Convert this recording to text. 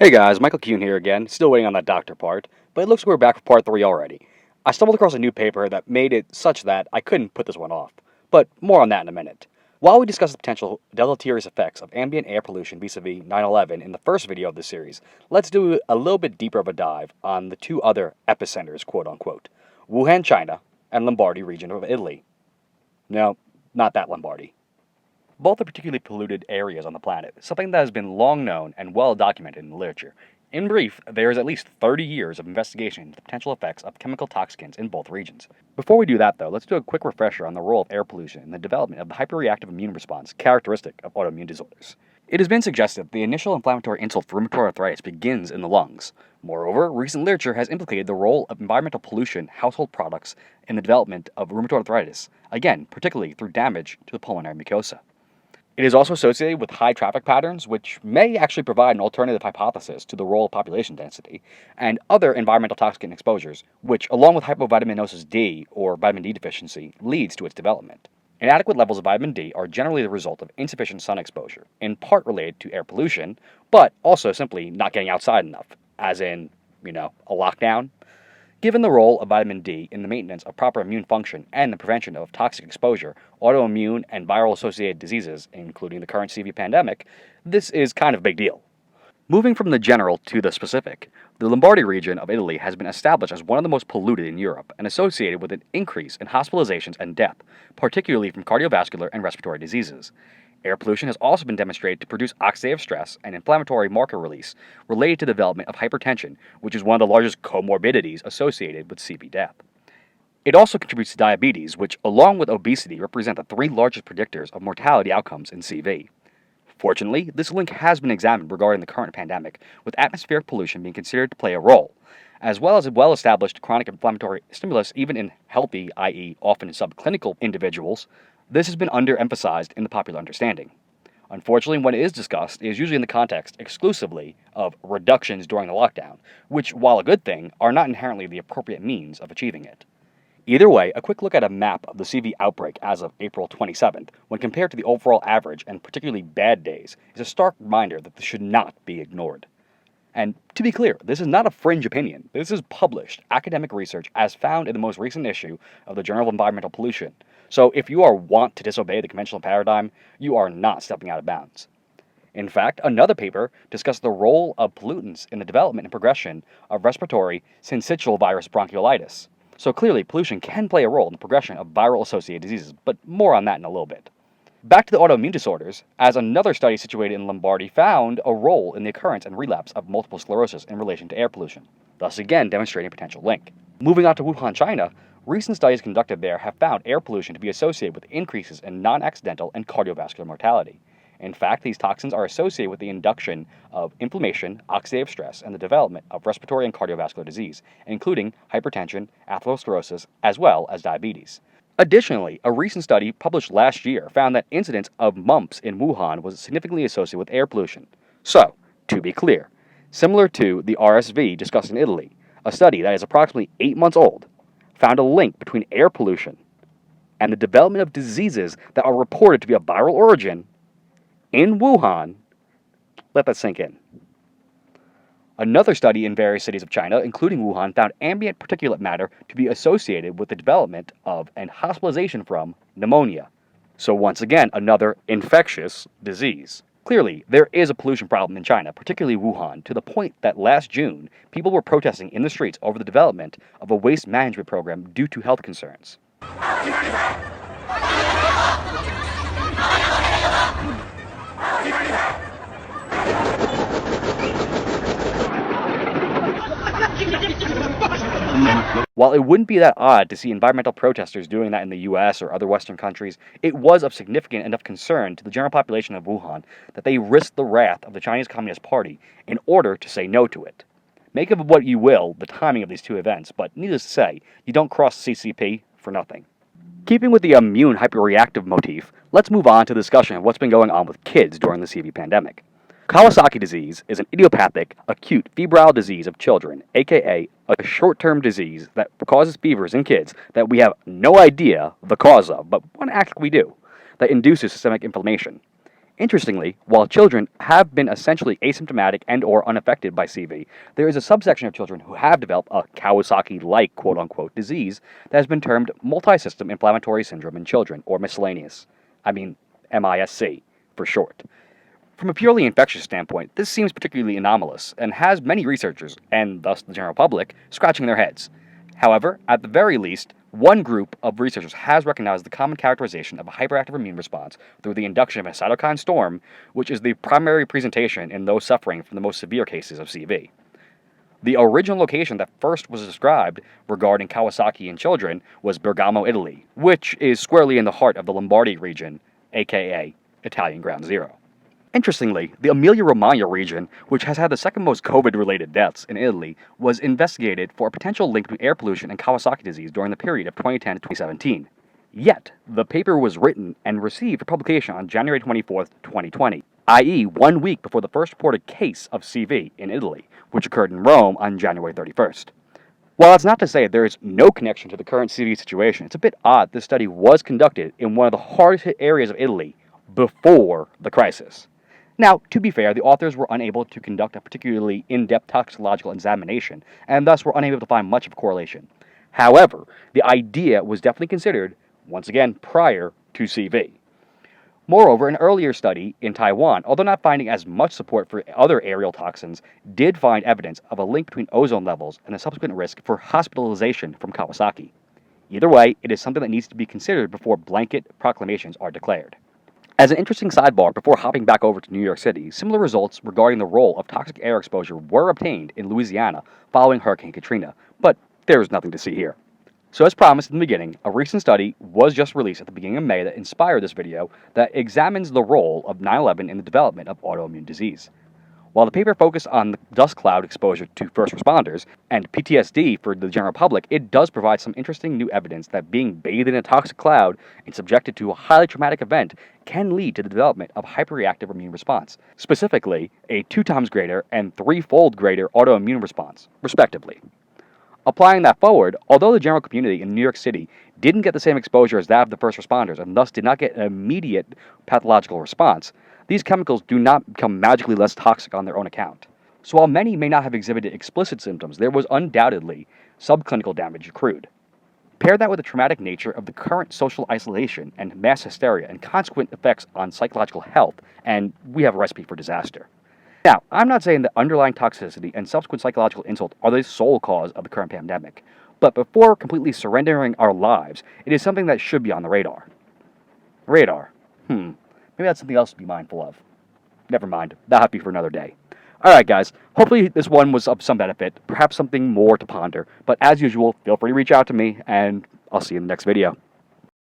Hey guys, Michael Kuhn here again, still waiting on that doctor part, but it looks like we're back for part 3 already. I stumbled across a new paper that made it such that I couldn't put this one off, but more on that in a minute. While we discuss the potential deleterious effects of ambient air pollution vis-a-vis 9/11 in the first video of this series, let's do a little bit deeper of a dive on the two other epicenters, quote-unquote, Wuhan, China, and Lombardy region of Italy. No, not that Lombardy. Both are particularly polluted areas on the planet, something that has been long known and well documented in the literature. In brief, there is at least 30 years of investigation into the potential effects of chemical toxicants in both regions. Before we do that, though, let's do a quick refresher on the role of air pollution in the development of the hyperreactive immune response characteristic of autoimmune disorders. It has been suggested that the initial inflammatory insult for rheumatoid arthritis begins in the lungs. Moreover, recent literature has implicated the role of environmental pollution, household products, in the development of rheumatoid arthritis, again, particularly through damage to the pulmonary mucosa. It is also associated with high traffic patterns, which may actually provide an alternative hypothesis to the role of population density, and other environmental toxicant exposures, which, along with hypovitaminosis D, or vitamin D deficiency, leads to its development. Inadequate levels of vitamin D are generally the result of insufficient sun exposure, in part related to air pollution, but also simply not getting outside enough, as in, a lockdown. Given the role of vitamin D in the maintenance of proper immune function and the prevention of toxic exposure, autoimmune and viral associated diseases, including the current CV pandemic, this is kind of a big deal. Moving from the general to the specific, the Lombardy region of Italy has been established as one of the most polluted in Europe and associated with an increase in hospitalizations and death, particularly from cardiovascular and respiratory diseases. Air pollution has also been demonstrated to produce oxidative stress and inflammatory marker release related to the development of hypertension, which is one of the largest comorbidities associated with CV death. It also contributes to diabetes, which, along with obesity, represent the three largest predictors of mortality outcomes in CV. Fortunately, this link has been examined regarding the current pandemic, with atmospheric pollution being considered to play a role, as well as a well-established chronic inflammatory stimulus even in healthy, i.e. often in subclinical individuals. This has been underemphasized in the popular understanding. Unfortunately, when it is discussed, it is usually in the context exclusively of reductions during the lockdown, which, while a good thing, are not inherently the appropriate means of achieving it. Either way, a quick look at a map of the CV outbreak as of April 27th, when compared to the overall average and particularly bad days, is a stark reminder that this should not be ignored. And to be clear, this is not a fringe opinion. This is published academic research as found in the most recent issue of the Journal of Environmental Pollution. So if you want to disobey the conventional paradigm, you are not stepping out of bounds. In fact, another paper discussed the role of pollutants in the development and progression of respiratory syncytial virus bronchiolitis. So clearly, pollution can play a role in the progression of viral-associated diseases, but more on that in a little bit. Back to the autoimmune disorders, as another study situated in Lombardy found a role in the occurrence and relapse of multiple sclerosis in relation to air pollution, thus again demonstrating a potential link. Moving on to Wuhan, China, recent studies conducted there have found air pollution to be associated with increases in non-accidental and cardiovascular mortality. In fact, these toxins are associated with the induction of inflammation, oxidative stress, and the development of respiratory and cardiovascular disease, including hypertension, atherosclerosis, as well as diabetes. Additionally, a recent study published last year found that incidence of mumps in Wuhan was significantly associated with air pollution. So, to be clear, similar to the RSV discussed in Italy, a study that is approximately 8 months old found a link between air pollution and the development of diseases that are reported to be of viral origin in Wuhan. Let that sink in. Another study in various cities of China, including Wuhan, found ambient particulate matter to be associated with the development of and hospitalization from pneumonia. So once again, another infectious disease. Clearly, there is a pollution problem in China, particularly Wuhan, to the point that last June, people were protesting in the streets over the development of a waste management program due to health concerns. While it wouldn't be that odd to see environmental protesters doing that in the US or other Western countries, it was of significant enough concern to the general population of Wuhan that they risked the wrath of the Chinese Communist Party in order to say no to it. Make of what you will the timing of these two events, but needless to say, you don't cross the CCP for nothing. Keeping with the immune hyperreactive motif, let's move on to the discussion of what's been going on with kids during the CV pandemic. Kawasaki disease is an idiopathic, acute febrile disease of children, aka a short-term disease that causes fevers in kids that we have no idea the cause of, but one actually we do, that induces systemic inflammation. Interestingly, while children have been essentially asymptomatic and or unaffected by CV, there is a subsection of children who have developed a Kawasaki-like quote-unquote disease that has been termed multi-system inflammatory syndrome in children, or miscellaneous. I mean, MISC, for short. From a purely infectious standpoint, this seems particularly anomalous, and has many researchers, and thus the general public, scratching their heads. However, at the very least, one group of researchers has recognized the common characterization of a hyperactive immune response through the induction of a cytokine storm, which is the primary presentation in those suffering from the most severe cases of CV. The original location that first was described regarding Kawasaki in children was Bergamo, Italy, which is squarely in the heart of the Lombardy region, aka Italian Ground Zero. Interestingly, the Emilia-Romagna region, which has had the second most COVID-related deaths in Italy, was investigated for a potential link between air pollution and Kawasaki disease during the period of 2010 to 2017. Yet, the paper was written and received for publication on January 24, 2020, i.e. 1 week before the first reported case of CV in Italy, which occurred in Rome on January 31st. While it's not to say there is no connection to the current CV situation, it's a bit odd this study was conducted in one of the hardest hit areas of Italy before the crisis. Now, to be fair, the authors were unable to conduct a particularly in-depth toxicological examination, and thus were unable to find much of a correlation. However, the idea was definitely considered, once again, prior to CV. Moreover, an earlier study in Taiwan, although not finding as much support for other aerial toxins, did find evidence of a link between ozone levels and the subsequent risk for hospitalization from Kawasaki. Either way, it is something that needs to be considered before blanket proclamations are declared. As an interesting sidebar, before hopping back over to New York City, similar results regarding the role of toxic air exposure were obtained in Louisiana following Hurricane Katrina, but there is nothing to see here. So as promised in the beginning, a recent study was just released at the beginning of May that inspired this video that examines the role of 9/11 in the development of autoimmune disease. While the paper focused on the dust cloud exposure to first responders and PTSD for the general public, it does provide some interesting new evidence that being bathed in a toxic cloud and subjected to a highly traumatic event can lead to the development of hyperreactive immune response, specifically a 2 times greater and 3-fold greater autoimmune response, respectively. Applying that forward, although the general community in New York City didn't get the same exposure as that of the first responders and thus did not get an immediate pathological response, these chemicals do not become magically less toxic on their own account. So while many may not have exhibited explicit symptoms, there was undoubtedly subclinical damage accrued. Pair that with the traumatic nature of the current social isolation and mass hysteria and consequent effects on psychological health, and we have a recipe for disaster. Now, I'm not saying that underlying toxicity and subsequent psychological insult are the sole cause of the current pandemic, but before completely surrendering our lives, it is something that should be on the radar. Radar. Maybe that's something else to be mindful of. Never mind, that'll be for another day. Alright guys, hopefully this one was of some benefit, perhaps something more to ponder, but as usual, feel free to reach out to me, and I'll see you in the next video.